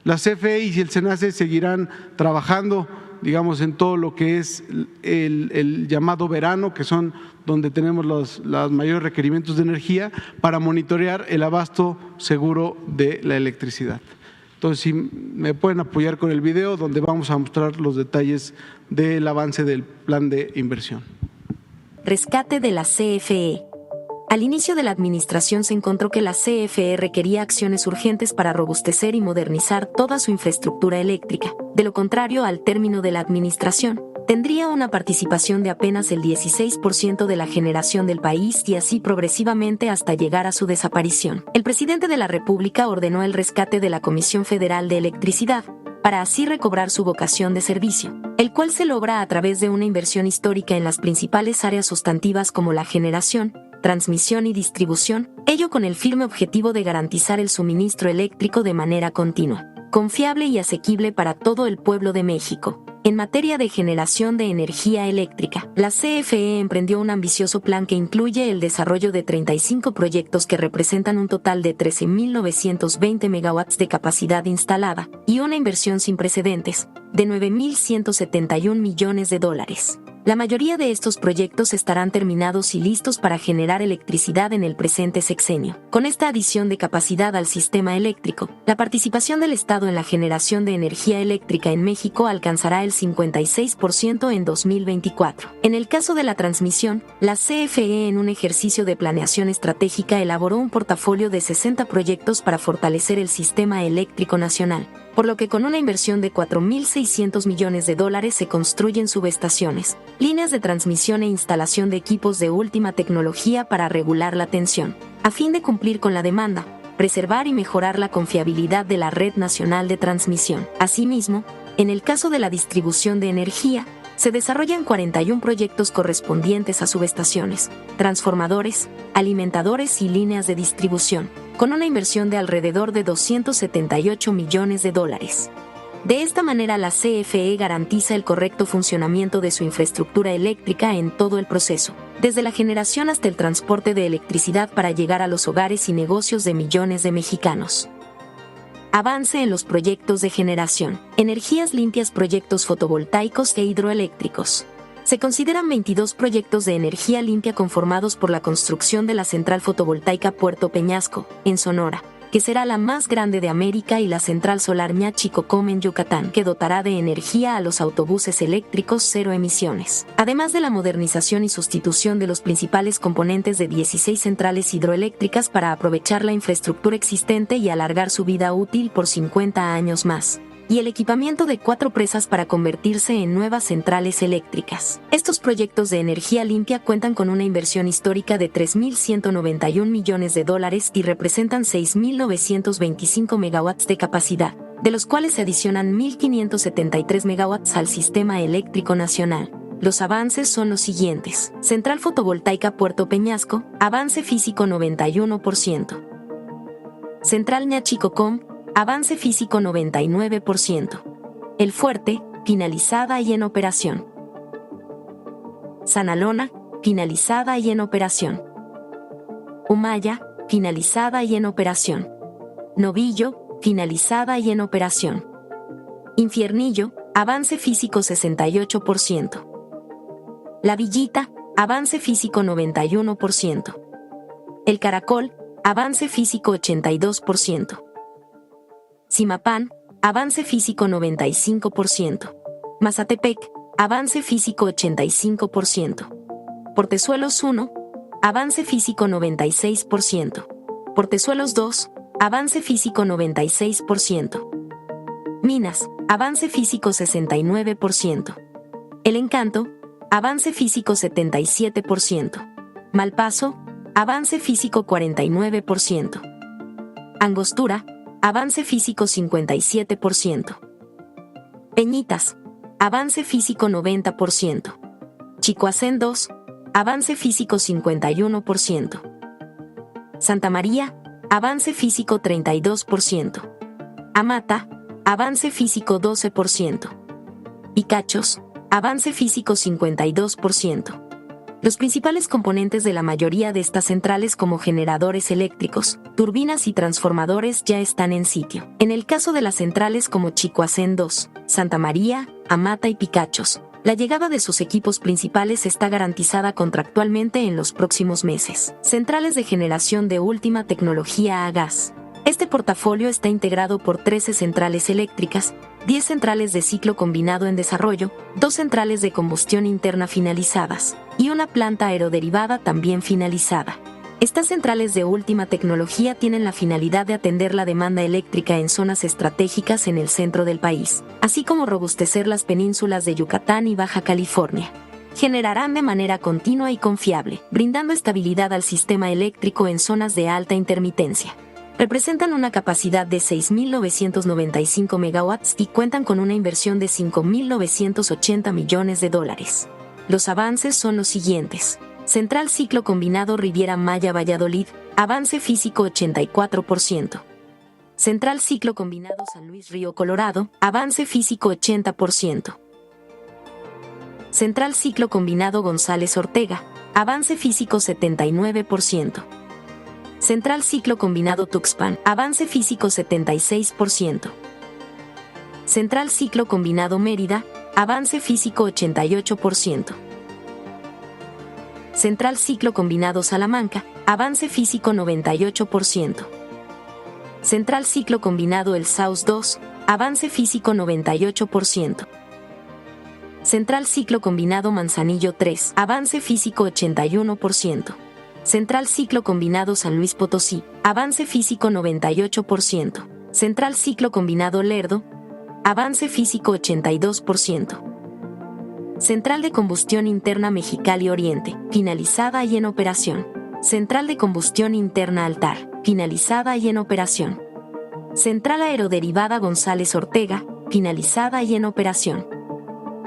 S4: La CFE y el SENACE seguirán trabajando, digamos, en todo lo que es el llamado verano, que son donde tenemos los mayores requerimientos de energía, para monitorear el abasto seguro de la electricidad. Entonces, si me pueden apoyar con el video, donde vamos a mostrar los detalles del avance del plan de inversión.
S5: Rescate de la CFE. Al inicio de la administración se encontró que la CFE requería acciones urgentes para robustecer y modernizar toda su infraestructura eléctrica. De lo contrario, al término de la administración, tendría una participación de apenas el 16% de la generación del país y así progresivamente hasta llegar a su desaparición. El presidente de la República ordenó el rescate de la Comisión Federal de Electricidad, para así recobrar su vocación de servicio, el cual se logra a través de una inversión histórica en las principales áreas sustantivas como la generación, transmisión y distribución, ello con el firme objetivo de garantizar el suministro eléctrico de manera continua, confiable y asequible para todo el pueblo de México. En materia de generación de energía eléctrica, la CFE emprendió un ambicioso plan que incluye el desarrollo de 35 proyectos que representan un total de 13,920 megawatts de capacidad instalada y una inversión sin precedentes de $9,171 millones. La mayoría de estos proyectos estarán terminados y listos para generar electricidad en el presente sexenio. Con esta adición de capacidad al sistema eléctrico, la participación del Estado en la generación de energía eléctrica en México alcanzará el 56% en 2024. En el caso de la transmisión, la CFE, en un ejercicio de planeación estratégica, elaboró un portafolio de 60 proyectos para fortalecer el sistema eléctrico nacional, por lo que con una inversión de $4,600 millones se construyen subestaciones, líneas de transmisión e instalación de equipos de última tecnología para regular la tensión, a fin de cumplir con la demanda, preservar y mejorar la confiabilidad de la red nacional de transmisión. Asimismo, en el caso de la distribución de energía, se desarrollan 41 proyectos correspondientes a subestaciones, transformadores, alimentadores y líneas de distribución, con una inversión de alrededor de $278 millones. De esta manera, la CFE garantiza el correcto funcionamiento de su infraestructura eléctrica en todo el proceso, desde la generación hasta el transporte de electricidad para llegar a los hogares y negocios de millones de mexicanos. Avance en los proyectos de generación, energías limpias, proyectos fotovoltaicos e hidroeléctricos. Se consideran 22 proyectos de energía limpia conformados por la construcción de la central fotovoltaica Puerto Peñasco, en Sonora, que será la más grande de América, y la central solar Ñachicocom en Yucatán, que dotará de energía a los autobuses eléctricos cero emisiones. Además de la modernización y sustitución de los principales componentes de 16 centrales hidroeléctricas para aprovechar la infraestructura existente y alargar su vida útil por 50 años más, y el equipamiento de 4 presas para convertirse en nuevas centrales eléctricas. Estos proyectos de energía limpia cuentan con una inversión histórica de $3,191 millones y representan 6,925 megawatts de capacidad, de los cuales se adicionan 1,573 megawatts al sistema eléctrico nacional. Los avances son los siguientes: Central fotovoltaica Puerto Peñasco, avance físico 91%. Central Ñachicocom, avance físico 99%. El Fuerte, finalizada y en operación. Sanalona, finalizada y en operación. Humaya, finalizada y en operación. Novillo, finalizada y en operación. Infiernillo, avance físico 68%. La Villita, avance físico 91%. El Caracol, avance físico 82%. Simapán, avance físico 95%. Mazatepec, avance físico 85%. Portezuelos 1, avance físico 96%. Portezuelos 2, avance físico 96%. Minas, avance físico 69%. El Encanto, avance físico 77%. Malpaso, avance físico 49%. Angostura, avance físico 57%. Peñitas, avance físico 90%. Chicoacén 2, avance físico 51%. Santa María, avance físico 32%. Amata, avance físico 12%. Picachos, avance físico 52%. Los principales componentes de la mayoría de estas centrales como generadores eléctricos, turbinas y transformadores ya están en sitio. En el caso de las centrales como Chicoacén 2, Santa María, Amata y Picachos, la llegada de sus equipos principales está garantizada contractualmente en los próximos meses. Centrales de generación de última tecnología a gas. Este portafolio está integrado por 13 centrales eléctricas, 10 centrales de ciclo combinado en desarrollo, 2 centrales de combustión interna finalizadas y una planta aeroderivada también finalizada. Estas centrales de última tecnología tienen la finalidad de atender la demanda eléctrica en zonas estratégicas en el centro del país, así como robustecer las penínsulas de Yucatán y Baja California. Generarán de manera continua y confiable, brindando estabilidad al sistema eléctrico en zonas de alta intermitencia. Representan una capacidad de 6.995 megawatts y cuentan con una inversión de $5.980 millones. Los avances son los siguientes. Central Ciclo Combinado Riviera Maya Valladolid, avance físico 84%. Central Ciclo Combinado San Luis Río Colorado, avance físico 80%. Central Ciclo Combinado González Ortega, avance físico 79%. Central Ciclo Combinado Tuxpan, avance físico 76%. Central Ciclo Combinado Mérida, avance físico 88%. Central Ciclo Combinado Salamanca, avance físico 98%. Central Ciclo Combinado El Saus 2, avance físico 98%. Central Ciclo Combinado Manzanillo 3, avance físico 81%. Central Ciclo Combinado San Luis Potosí, avance físico 98%. Central Ciclo Combinado Lerdo, avance físico 82%. Central de Combustión Interna Mexicali Oriente, finalizada y en operación. Central de Combustión Interna Altar, finalizada y en operación. Central Aeroderivada González Ortega, finalizada y en operación.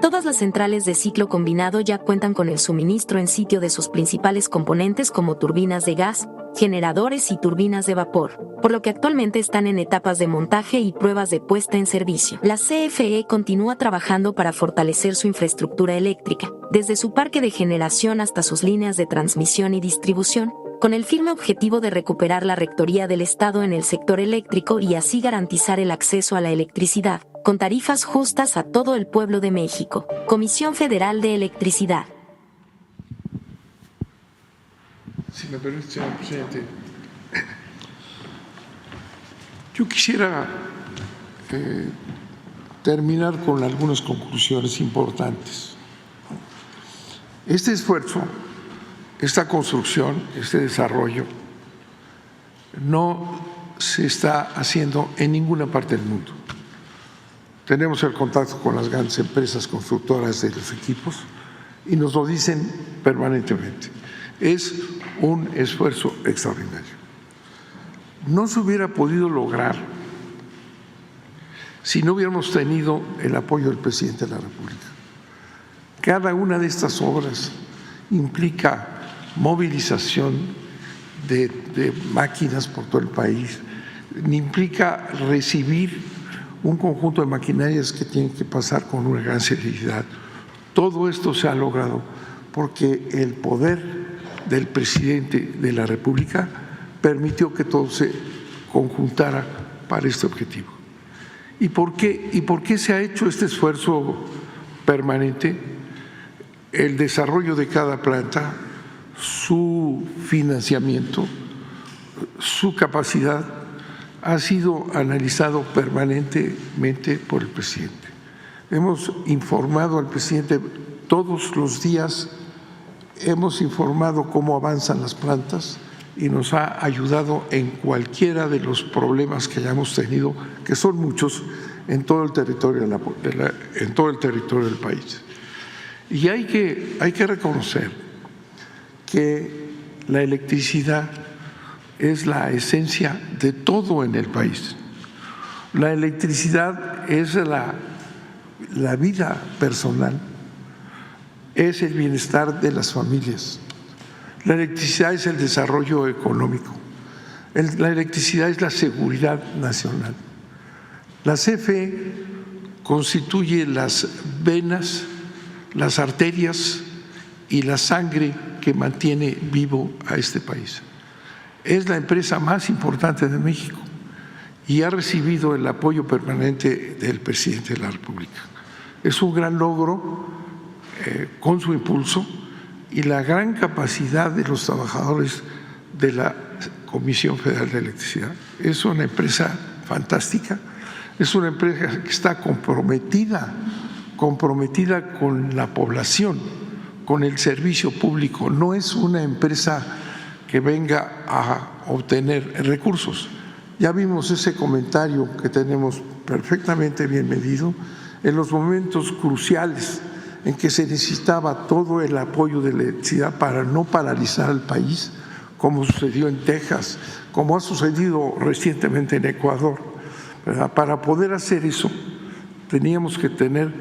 S5: Todas las centrales de ciclo combinado ya cuentan con el suministro en sitio de sus principales componentes como turbinas de gas, generadores y turbinas de vapor, por lo que actualmente están en etapas de montaje y pruebas de puesta en servicio. La CFE continúa trabajando para fortalecer su infraestructura eléctrica, desde su parque de generación hasta sus líneas de transmisión y distribución, con el firme objetivo de recuperar la rectoría del Estado en el sector eléctrico y así garantizar el acceso a la electricidad, con tarifas justas a todo el pueblo de México. Comisión Federal de Electricidad.
S2: Si me permite, señor presidente, yo quisiera terminar con algunas conclusiones importantes. Este esfuerzo, esta construcción, este desarrollo, no se está haciendo en ninguna parte del mundo. Tenemos el contacto con las grandes empresas constructoras de los equipos y nos lo dicen permanentemente. Es un esfuerzo extraordinario. No se hubiera podido lograr si no hubiéramos tenido el apoyo del presidente de la República. Cada una de estas obras implica movilización de máquinas por todo el país, ni implica recibir un conjunto de maquinarias que tienen que pasar con una gran celeridad. Todo esto se ha logrado porque el poder del presidente de la República permitió que todo se conjuntara para este objetivo. ¿Y por qué se ha hecho este esfuerzo permanente? El desarrollo de cada planta, su financiamiento, su capacidad ha sido analizado permanentemente por el presidente. Hemos informado al presidente todos los días, hemos informado cómo avanzan las plantas y nos ha ayudado en cualquiera de los problemas que hayamos tenido, que son muchos en todo el territorio del país. Y hay que reconocer que la electricidad es la esencia de todo en el país. La electricidad es la vida personal, es el bienestar de las familias. La electricidad es el desarrollo económico. La electricidad es la seguridad nacional. La CFE constituye las venas, las arterias y la sangre que mantiene vivo a este país. Es la empresa más importante de México y ha recibido el apoyo permanente del presidente de la República. Es un gran logro con su impulso y la gran capacidad de los trabajadores de la Comisión Federal de Electricidad. Es una empresa fantástica, es una empresa que está comprometida con la población, con el servicio público. No es una empresa que venga a obtener recursos. Ya vimos ese comentario que tenemos perfectamente bien medido en los momentos cruciales en que se necesitaba todo el apoyo de la electricidad para no paralizar al país, como sucedió en Texas, como ha sucedido recientemente en Ecuador, ¿verdad? Para poder hacer eso teníamos que tener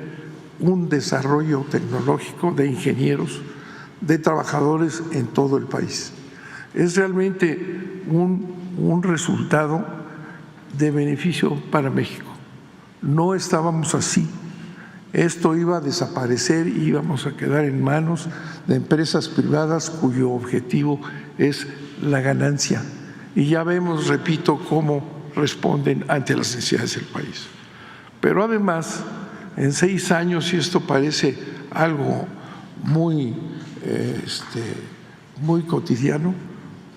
S2: un desarrollo tecnológico de ingenieros, de trabajadores en todo el país. Es realmente un resultado de beneficio para México. No estábamos así. Esto iba a desaparecer y íbamos a quedar en manos de empresas privadas cuyo objetivo es la ganancia. Y ya vemos, repito, cómo responden ante las necesidades del país. Pero además, en 6 años, y esto parece algo muy cotidiano,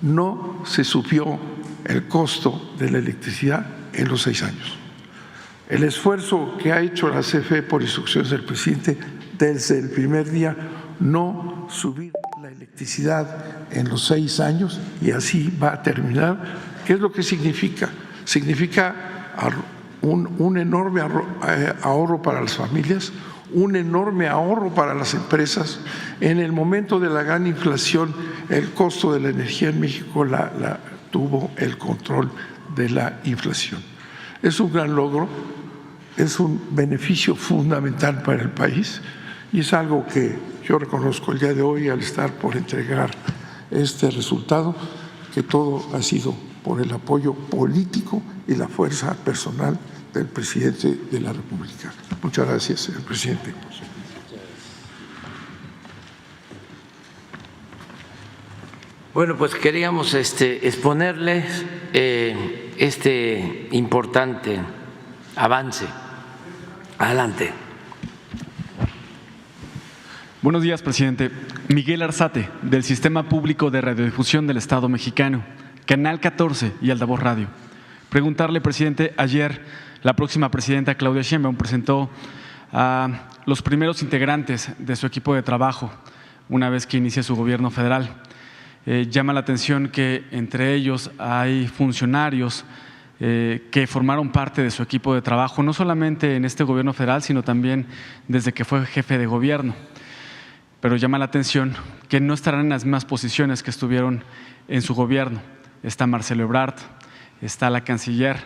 S2: no se subió el costo de la electricidad en los 6 años. El esfuerzo que ha hecho la CFE por instrucciones del presidente desde el primer día, no subir la electricidad en los 6 años, y así va a terminar. ¿Qué es lo que significa? Significa un enorme ahorro para las familias, un enorme ahorro para las empresas. En el momento de la gran inflación, el costo de la energía en México tuvo el control de la inflación. Es un gran logro, es un beneficio fundamental para el país y es algo que yo reconozco el día de hoy al estar por entregar este resultado, que todo ha sido por el apoyo político y la fuerza personal del presidente de la República. Muchas gracias, señor presidente.
S1: Bueno, pues queríamos exponerles este importante avance. Adelante.
S6: Buenos días, presidente. Miguel Arzate, del Sistema Público de Radiodifusión del Estado Mexicano, Canal 14 y Altavoz Radio. Preguntarle, presidente, ayer la próxima presidenta Claudia Sheinbaum presentó a los primeros integrantes de su equipo de trabajo una vez que inicia su gobierno federal. Llama la atención que entre ellos hay funcionarios que formaron parte de su equipo de trabajo, no solamente en este gobierno federal, sino también desde que fue jefe de gobierno. Pero llama la atención que no estarán en las mismas posiciones que estuvieron en su gobierno. Está Marcelo Ebrard, está la canciller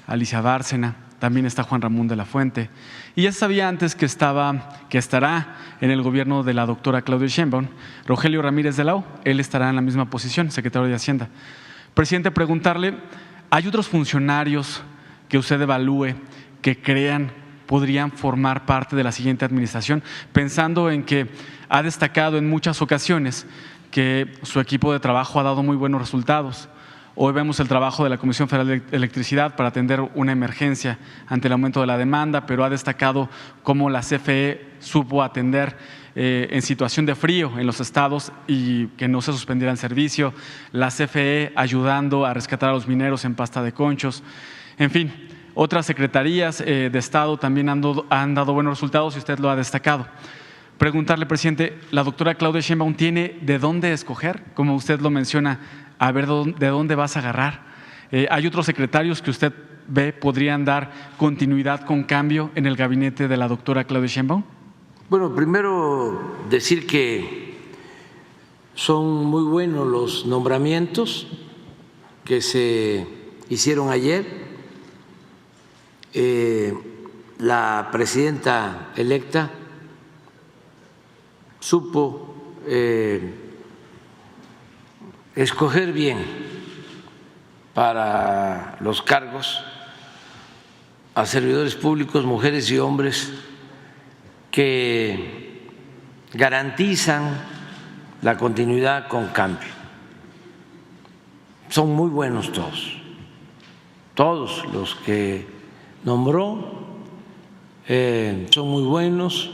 S6: Alicia Bárcena, también está Juan Ramón de la Fuente. Y ya sabía antes que estará en el gobierno de la doctora Claudia Sheinbaum, Rogelio Ramírez de la O. Él estará en la misma posición, secretario de Hacienda. Presidente, preguntarle, ¿hay otros funcionarios que usted evalúe que crean podrían formar parte de la siguiente administración, pensando en que ha destacado en muchas ocasiones que su equipo de trabajo ha dado muy buenos resultados? Hoy vemos el trabajo de la Comisión Federal de Electricidad para atender una emergencia ante el aumento de la demanda, pero ha destacado cómo la CFE supo atender en situación de frío en los estados y que no se suspendiera el servicio, la CFE ayudando a rescatar a los mineros en Pasta de Conchos, en fin. Otras secretarías de Estado también han dado buenos resultados y usted lo ha destacado. Preguntarle, presidente, ¿la doctora Claudia Sheinbaum tiene de dónde escoger? Como usted lo menciona, a ver de dónde vas a agarrar. ¿Hay otros secretarios que usted ve podrían dar continuidad con cambio en el gabinete de la doctora Claudia Sheinbaum?
S1: Bueno, primero decir que son muy buenos los nombramientos que se hicieron ayer. La presidenta electa supo escoger bien para los cargos a servidores públicos, mujeres y hombres que garantizan la continuidad con cambio. Son muy buenos todos los que nombró son muy buenos,